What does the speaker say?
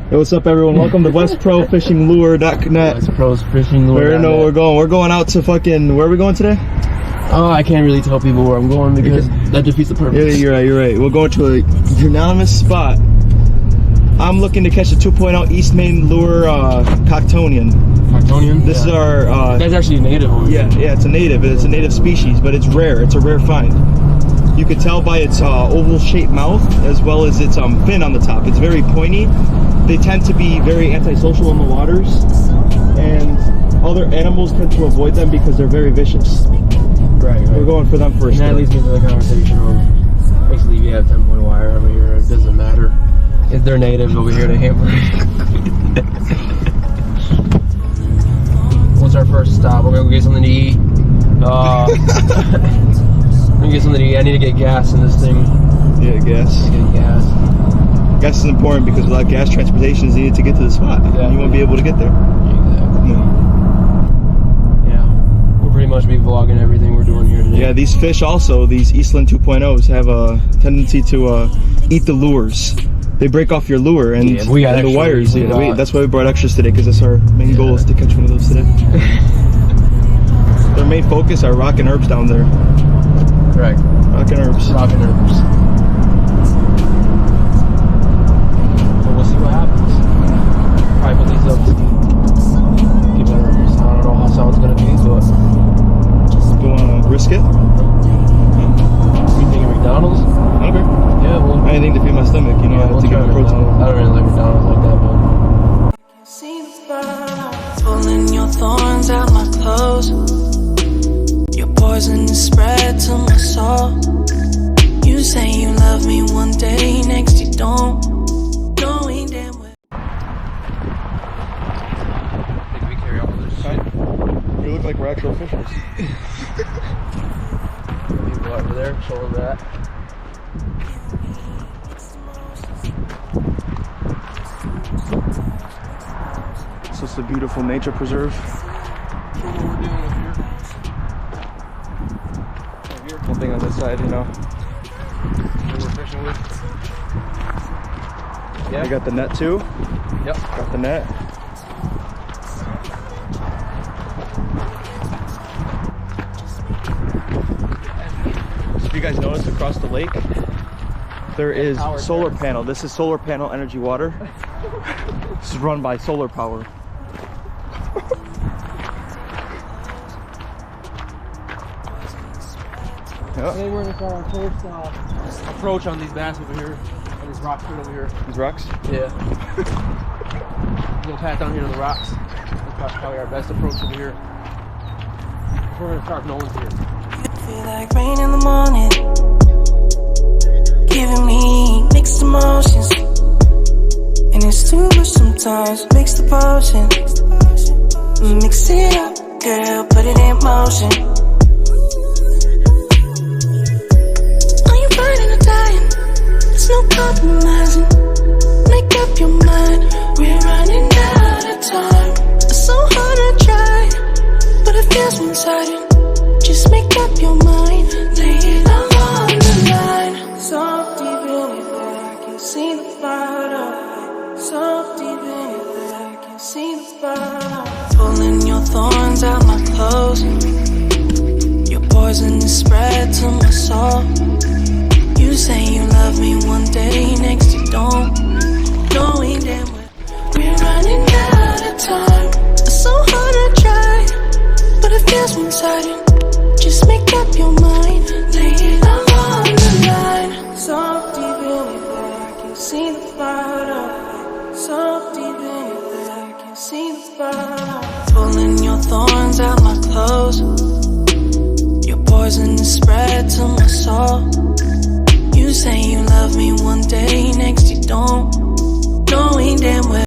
Hey, what's up, everyone? Welcome to WestProFishingLure.net. WestProFishingLure.net. We already know where we're going. We're going out to fucking... Where are we going today? Oh, I can't really tell people where I'm going because that defeats the purpose. Yeah, you're right. We're going to a unanimous spot. I'm looking to catch a 2.0 East Main lure, Coctonian. Coctonian? This is our... That's actually a native one. Yeah, it's a native. It's a native species, but it's rare. It's a rare find. You can tell by its oval-shaped mouth as well as its fin on the top. It's very pointy. They tend to be very antisocial in the waters, and other animals tend to avoid them because they're very vicious. Right. We're going for them first. And that leads me to the conversation of basically if you have 10-point wire over here, it doesn't matter. If they're native over here, they hammer. What's our first stop? We're gonna go get something to eat. I'm gonna get something to eat. I need to get gas in this thing. Yeah, gas. Get gas. Gas is important because without gas, transportation is needed to get to the spot. Exactly. You won't be able to get there. Exactly. Yeah. We'll pretty much be vlogging everything we're doing here today. Yeah, these fish also, these Eastland 2.0s, have a tendency to eat the lures. They break off your lure and, we got and the wires. Yeah, that's why we brought extras today, because that's our main goal is to catch one of those today. Their main focus are rock and herbs down there. Correct. Rock and herbs. Rock and herbs. So we'll see what happens. Probably put these up to get better herbs. I don't know how sound's gonna be, but Do you want to risk it? you thinking McDonald's? Okay. Yeah, well, Anything to feed my stomach, you know, yeah, we'll to try get the protein. McDonald's. I don't really like McDonald's like that, but See the fire, pulling your thorns out my clothes. Your poison is spread to my soul. You say you love me one day, next you don't. Knowing damn well. think we carry all this shit. We look like we're actual fishers. People over there, show them that. It's just a beautiful nature preserve. Show what we're doing over here. Nothing on this side, you know. What we're fishing with. Yeah. We got the net too. Yep. Got the net. So if you guys notice across the lake, there is solar panel. This is solar panel energy water. This is run by solar power. Yep. Today we're gonna start our first approach on these bass over here, on these rocks right over here. These rocks? Yeah. We'll path down here to the rocks. That's probably our best approach over here. We're gonna start no one's here. Feel like rain in the morning, giving me mixed emotions, and it's too much sometimes. Mix the potion, mix it up, girl, put it in motion. Are you burning or dying? There's no compromising. Make up your mind, we're running out of time. It's so hard to try, but it feels one-sided. Just make up your mind, lay it all on the line. So deep in it that I can see the fire. So deep in it that I can see the fire. Pulling your thorns out my clothes. Your poison is spread to my soul. You say you love me one day, next you don't. Knowing damn well we're running out of time. It's so hard to try, but it feels one-sided. Just make up your mind, lay it all on the line. So deep in it that I can see the fire. So deep in it that I can see the fire. Pulling your thorns out my clothes. Your poison is spread to my soul. You say you love me one day, next you don't. Knowing damn well